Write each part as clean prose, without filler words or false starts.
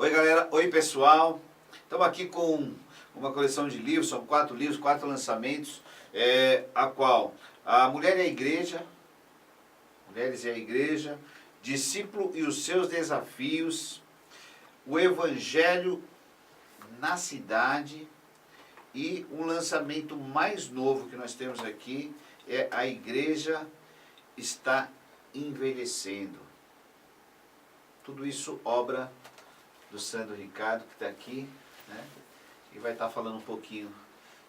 Oi galera, oi pessoal, estamos aqui com uma coleção de livros, são 4 livros, 4 lançamentos, a qual a Mulher e a Igreja, Mulheres e a Igreja, Discípulo e os seus desafios, o Evangelho na cidade e um lançamento mais novo que nós temos aqui é A Igreja está envelhecendo. Tudo isso obra do Sandro Ricardo, que está aqui, né? E vai estar falando um pouquinho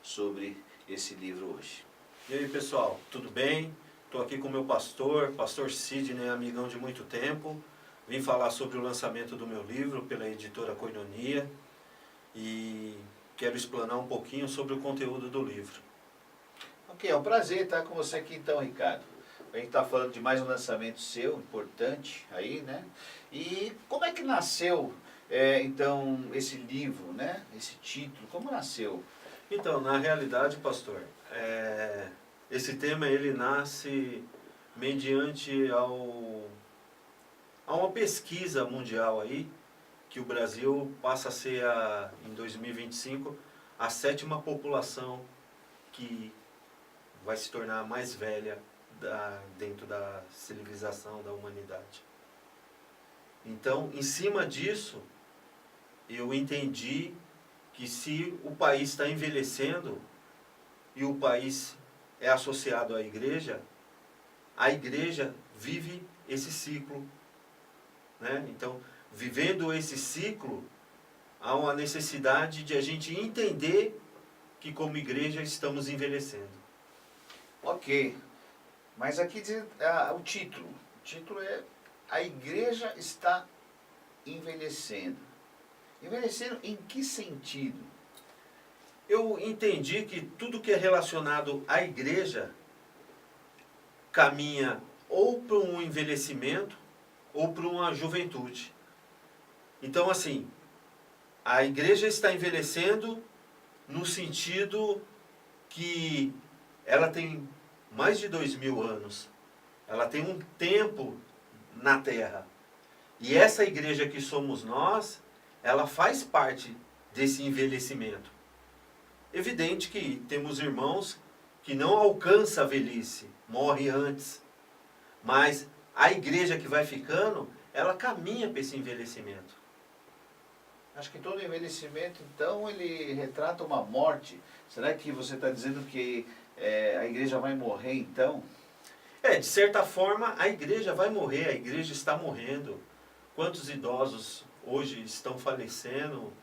sobre esse livro hoje. E aí pessoal, tudo bem? Estou aqui com o meu pastor Sidney, amigão de muito tempo. Vim falar sobre o lançamento do meu livro pela editora Koinonia e quero explanar um pouquinho sobre o conteúdo do livro. Ok, é um prazer estar com você aqui então, Ricardo. A gente está falando de mais um lançamento seu, importante aí, né? E como é que nasceu, então, esse livro, né? Esse título, como nasceu? Então, na realidade, pastor, esse tema ele nasce mediante a uma pesquisa mundial aí, que o Brasil passa a ser, em 2025, a 7ª população que vai se tornar a mais velha dentro da civilização da humanidade. Então, em cima disso, eu entendi que se o país está envelhecendo e o país é associado à igreja, a igreja vive esse ciclo, né? Então, vivendo esse ciclo, há uma necessidade de a gente entender que como igreja estamos envelhecendo. Ok, mas aqui diz o título. O título é A Igreja está envelhecendo. Envelhecendo em que sentido? Eu entendi que tudo que é relacionado à igreja caminha ou para um envelhecimento ou para uma juventude. Então, assim, a igreja está envelhecendo no sentido que ela tem mais de 2000 anos. Ela tem um tempo na terra. E essa igreja que somos nós, ela faz parte desse envelhecimento. Evidente que temos irmãos que não alcançam a velhice, morre antes. Mas a igreja que vai ficando, ela caminha para esse envelhecimento. Acho que todo envelhecimento, então, ele retrata uma morte. Será que você está dizendo que a igreja vai morrer, então? De certa forma, a igreja vai morrer, a igreja está morrendo. Quantos idosos hoje estão falecendo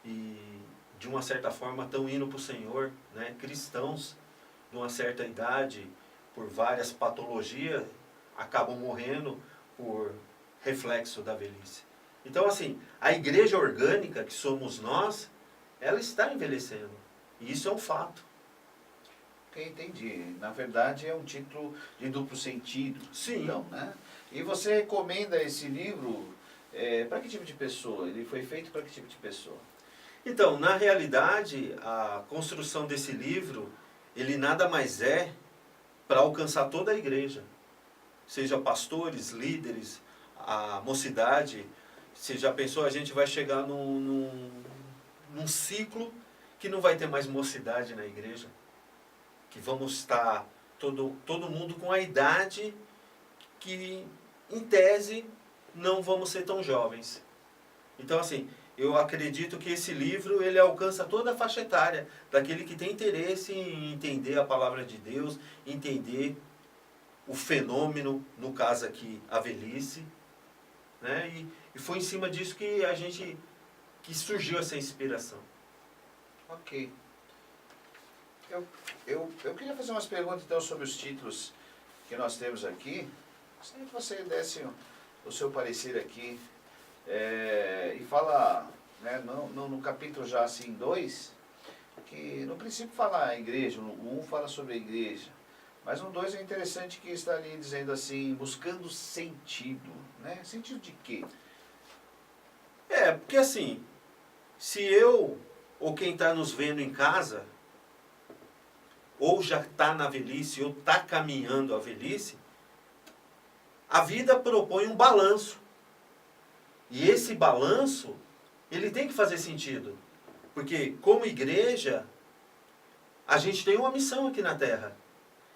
e, de uma certa forma, estão indo para o Senhor, né? Cristãos, de uma certa idade, por várias patologias, acabam morrendo por reflexo da velhice. Então, assim, a igreja orgânica, que somos nós, ela está envelhecendo. E isso é um fato. Ok, entendi. Na verdade, é um título de duplo sentido. Sim. Então, né? E você recomenda esse livro para que tipo de pessoa? Ele foi feito para que tipo de pessoa? Então, na realidade, a construção desse livro, ele nada mais é para alcançar toda a igreja. Seja pastores, líderes, a mocidade. Você já pensou, a gente vai chegar num ciclo que não vai ter mais mocidade na igreja? Que vamos estar todo mundo com a idade que, em tese, não vamos ser tão jovens. Então, assim, eu acredito que esse livro, ele alcança toda a faixa etária, daquele que tem interesse em entender a palavra de Deus, entender o fenômeno, no caso aqui, a velhice, né? E foi em cima disso que surgiu essa inspiração. Ok. Eu queria fazer umas perguntas, então, sobre os títulos que nós temos aqui. Gostaria que você desse o seu parecer aqui. E fala, né, no capítulo já assim 2, que no princípio fala a igreja, o 1 fala sobre a igreja, mas no 2 é interessante que está ali dizendo assim, buscando sentido, né? Sentido de quê? Porque assim, se eu, ou quem está nos vendo em casa, ou já está na velhice, ou está caminhando a velhice, a vida propõe um balanço. E esse balanço ele tem que fazer sentido. Porque, como igreja, a gente tem uma missão aqui na Terra.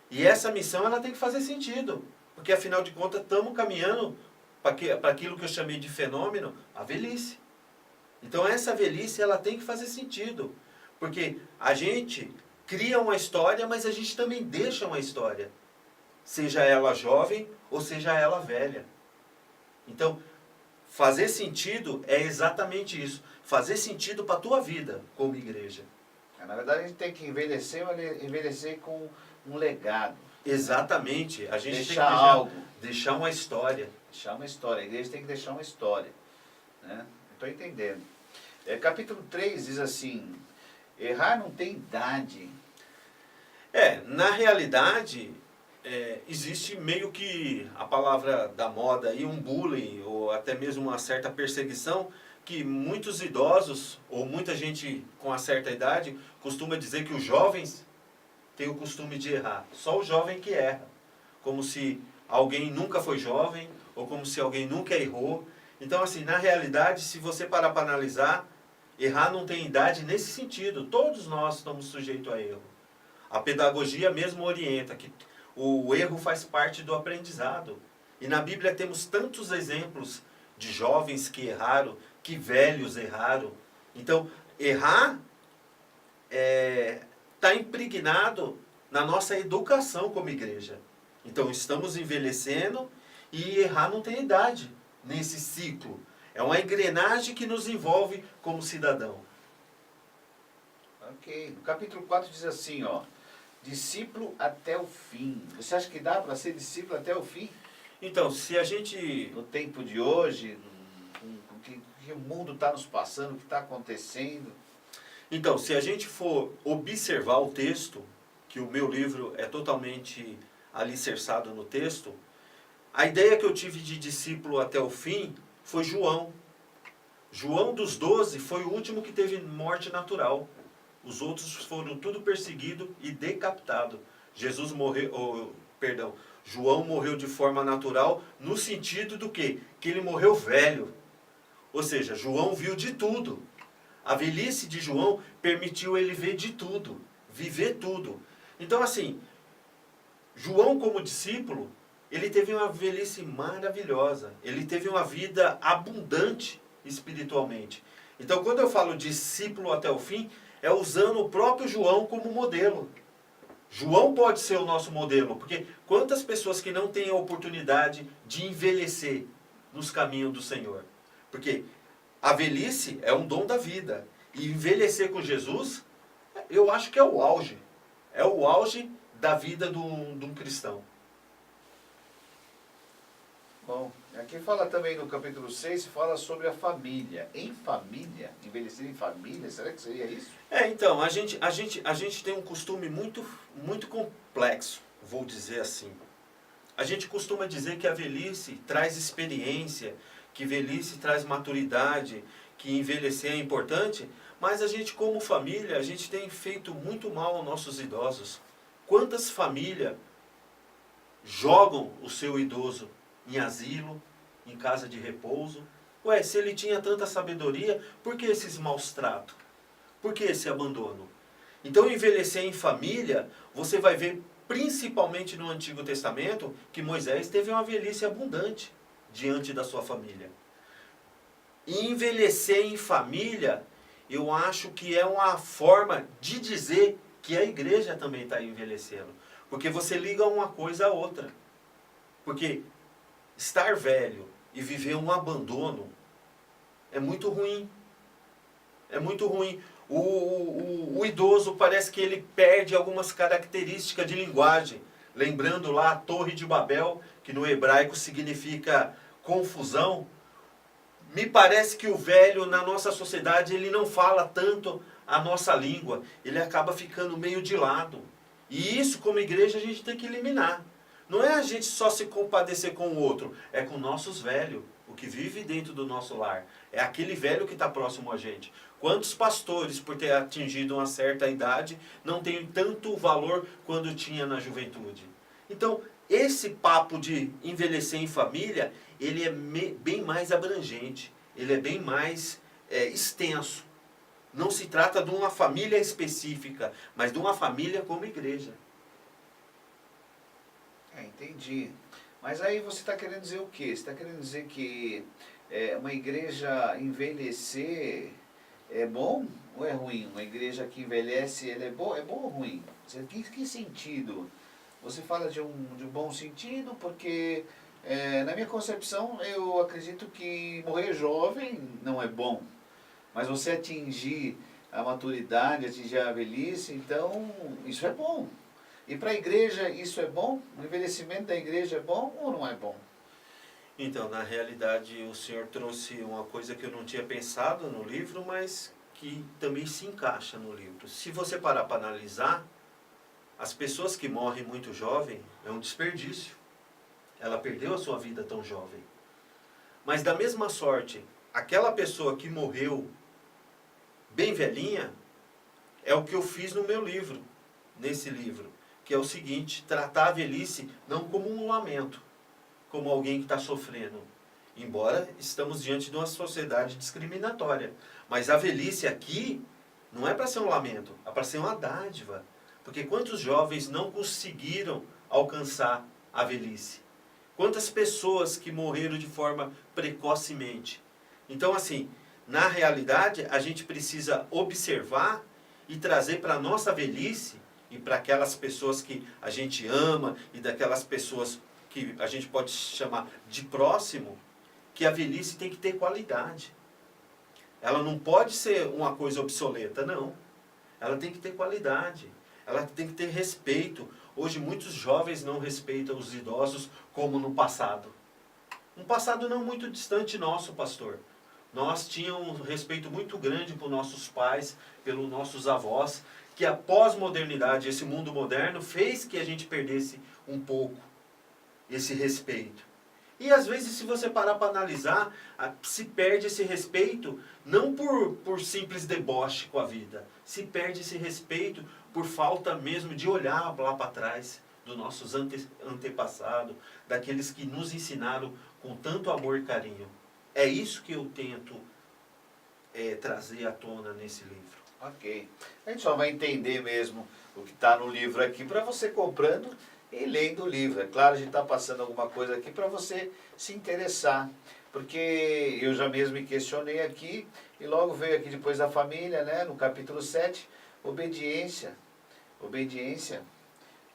E essa missão, ela tem que fazer sentido. Porque, afinal de contas, estamos caminhando para aquilo que eu chamei de fenômeno, a velhice. Então, essa velhice, ela tem que fazer sentido. Porque a gente cria uma história, mas a gente também deixa uma história. Seja ela jovem ou seja ela velha. Então, fazer sentido é exatamente isso. Fazer sentido para a tua vida como igreja. Na verdade, a gente tem que envelhecer com um legado. Exatamente. A gente Deixar tem que algo. deixar uma história. Deixar uma história. A igreja tem que deixar uma história. Né? Estou entendendo. Capítulo 3 diz assim, errar não tem idade. Na realidade, existe meio que a palavra da moda aí, um bullying, ou até mesmo uma certa perseguição, que muitos idosos, ou muita gente com uma certa idade, costuma dizer que os jovens têm o costume de errar. Só o jovem que erra. Como se alguém nunca foi jovem, ou como se alguém nunca errou. Então, assim, na realidade, se você parar para analisar, errar não tem idade nesse sentido. Todos nós estamos sujeitos a erro. A pedagogia mesmo orienta que o erro faz parte do aprendizado. E na Bíblia temos tantos exemplos de jovens que erraram, que velhos erraram. Então, errar está impregnado na nossa educação como igreja. Então, estamos envelhecendo e errar não tem idade nesse ciclo. É uma engrenagem que nos envolve como cidadão. Ok. No capítulo 4 diz assim, ó, discípulo até o fim. Você acha que dá para ser discípulo até o fim? Então, se a gente... No tempo de hoje, o que o mundo está nos passando, o que está acontecendo. Então, se a gente for observar o texto, que o meu livro é totalmente alicerçado no texto, a ideia que eu tive de discípulo até o fim foi João. João dos 12 foi o último que teve morte natural. Os outros foram tudo perseguidos e decapitados. João morreu de forma natural no sentido do quê? Que ele morreu velho. Ou seja, João viu de tudo. A velhice de João permitiu ele ver de tudo, viver tudo. Então, assim, João como discípulo, ele teve uma velhice maravilhosa. Ele teve uma vida abundante espiritualmente. Então, quando eu falo discípulo até o fim, é usando o próprio João como modelo. João pode ser o nosso modelo, porque quantas pessoas que não têm a oportunidade de envelhecer nos caminhos do Senhor? Porque a velhice é um dom da vida. E envelhecer com Jesus, eu acho que é o auge. É o auge da vida de um cristão. Bom, aqui fala também no capítulo 6, fala sobre a família. Em família, envelhecer em família, será que seria isso? Então, a gente tem um costume muito, muito complexo, vou dizer assim. A gente costuma dizer que a velhice traz experiência, que velhice traz maturidade, que envelhecer é importante, mas a gente como família, a gente tem feito muito mal aos nossos idosos. Quantas famílias jogam o seu idoso em asilo, em casa de repouso? Ué, se ele tinha tanta sabedoria, por que esses maus tratos? Por que esse abandono? Então, envelhecer em família, você vai ver, principalmente no Antigo Testamento, que Moisés teve uma velhice abundante diante da sua família. E envelhecer em família, eu acho que é uma forma de dizer que a igreja também está envelhecendo. Porque você liga uma coisa à outra. Porque estar velho e viver um abandono é muito ruim. É muito ruim. O idoso parece que ele perde algumas características de linguagem. Lembrando lá a Torre de Babel, que no hebraico significa confusão. Me parece que o velho, na nossa sociedade, ele não fala tanto a nossa língua. Ele acaba ficando meio de lado. E isso, como igreja, a gente tem que eliminar. Não é a gente só se compadecer com o outro. É com nossos velhos, o que vive dentro do nosso lar. É aquele velho que está próximo a gente. Quantos pastores, por ter atingido uma certa idade, não têm tanto valor quando tinha na juventude? Então, esse papo de envelhecer em família, ele é bem mais abrangente. Ele é bem mais extenso. Não se trata de uma família específica, mas de uma família como igreja. Entendi. Mas aí você está querendo dizer o quê? Você está querendo dizer que uma igreja envelhecer é bom ou é ruim? Uma igreja que envelhece, ela é bom ou ruim? Que sentido? Você fala de um bom sentido porque, na minha concepção, eu acredito que morrer jovem não é bom. Mas você atingir a maturidade, atingir a velhice, então isso é bom. E para a igreja isso é bom? O envelhecimento da igreja é bom ou não é bom? Então, na realidade, o senhor trouxe uma coisa que eu não tinha pensado no livro, mas que também se encaixa no livro. Se você parar para analisar, as pessoas que morrem muito jovem é um desperdício. Ela perdeu a sua vida tão jovem. Mas da mesma sorte, aquela pessoa que morreu bem velhinha, é o que eu fiz no meu livro, nesse livro, que é o seguinte: tratar a velhice não como um lamento, como alguém que está sofrendo. Embora estamos diante de uma sociedade discriminatória. Mas a velhice aqui não é para ser um lamento, é para ser uma dádiva. Porque quantos jovens não conseguiram alcançar a velhice? Quantas pessoas que morreram de forma precocemente? Então, assim, na realidade, a gente precisa observar e trazer para a nossa velhice e para aquelas pessoas que a gente ama e daquelas pessoas que a gente pode chamar de próximo, que a velhice tem que ter qualidade. Ela não pode ser uma coisa obsoleta, não. Ela tem que ter qualidade. Ela tem que ter respeito. Hoje muitos jovens não respeitam os idosos como no passado. Um passado não muito distante nosso, pastor. Nós tínhamos um respeito muito grande por nossos pais, pelos nossos avós, que a pós-modernidade, esse mundo moderno, fez que a gente perdesse um pouco esse respeito. E às vezes, se você parar para analisar, se perde esse respeito não por simples deboche com a vida. Se perde esse respeito por falta mesmo de olhar lá para trás dos nossos antepassados, daqueles que nos ensinaram com tanto amor e carinho. É isso que eu tento trazer à tona nesse livro. Ok. A gente só vai entender mesmo o que está no livro aqui para você comprando e lendo o livro. É claro, a gente está passando alguma coisa aqui para você se interessar. Porque eu já mesmo me questionei aqui e logo veio aqui depois da família, né, no capítulo 7, obediência. Obediência.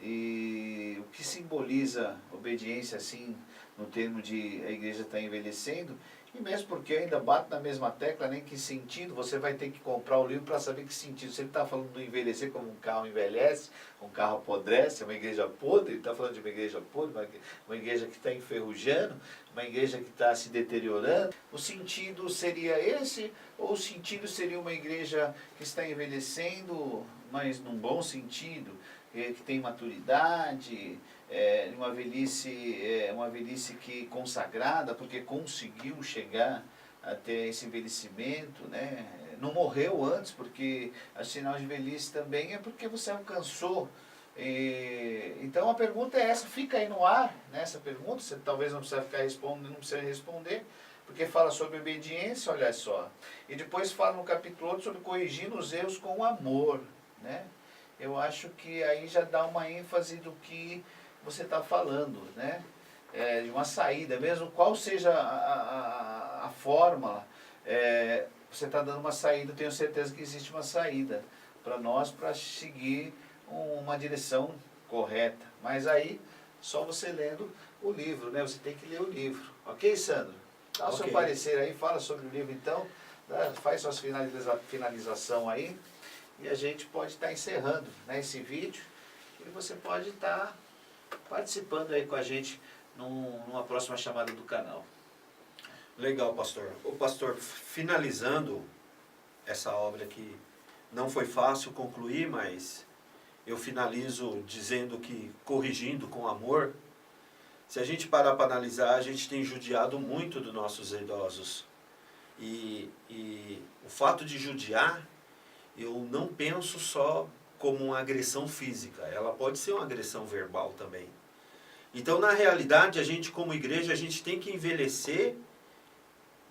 E o que simboliza obediência, assim, no termo de a igreja está envelhecendo? E mesmo porque eu ainda bato na mesma tecla, nem que sentido, você vai ter que comprar o livro para saber que sentido. Se ele está falando do envelhecer como um carro envelhece, um carro apodrece, uma igreja podre, ele está falando de uma igreja podre, uma igreja que está enferrujando, uma igreja que está se deteriorando. O sentido seria esse, ou o sentido seria uma igreja que está envelhecendo, mas num bom sentido, que tem maturidade, uma velhice que consagrada, porque conseguiu chegar até esse envelhecimento, né? Não morreu antes, porque a sinal de velhice também é porque você alcançou. Então a pergunta é essa, fica aí no ar, né, essa pergunta, você talvez não precisa ficar respondendo, não precisa responder, porque fala sobre obediência, olha só. E depois fala no capítulo 8 sobre corrigindo os erros com amor, né? Eu acho que aí já dá uma ênfase do que você está falando, né? De uma saída, mesmo qual seja a fórmula, você está dando uma saída, eu tenho certeza que existe uma saída para nós, para seguir uma direção correta. Mas aí, só você lendo o livro, né? Você tem que ler o livro. Ok, Sandro? Dá o seu parecer aí, fala sobre o livro então, faz suas finalização aí. E a gente pode estar encerrando, né, esse vídeo e você pode estar participando aí com a gente numa próxima chamada do canal. Legal, pastor. O pastor, finalizando essa obra que não foi fácil concluir, mas eu finalizo dizendo que, corrigindo com amor, se a gente parar para analisar, a gente tem judiado muito dos nossos idosos. E o fato de judiar, eu não penso só como uma agressão física, ela pode ser uma agressão verbal também. Então, na realidade, a gente como igreja, a gente tem que envelhecer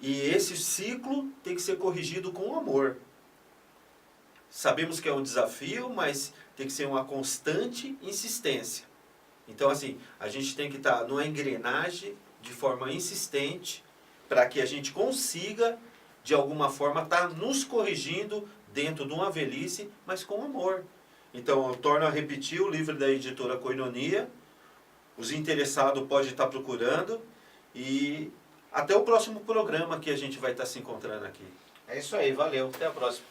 E esse ciclo tem que ser corrigido com amor. Sabemos que é um desafio, mas tem que ser uma constante insistência. Então, assim, a gente tem que estar numa engrenagem de forma insistente para que a gente consiga, de alguma forma, estar nos corrigindo dentro de uma velhice, mas com amor. Então, eu torno a repetir o livro da editora Koinonia. Os interessados podem estar procurando. E até o próximo programa que a gente vai estar se encontrando aqui. É isso aí, valeu. Até a próxima.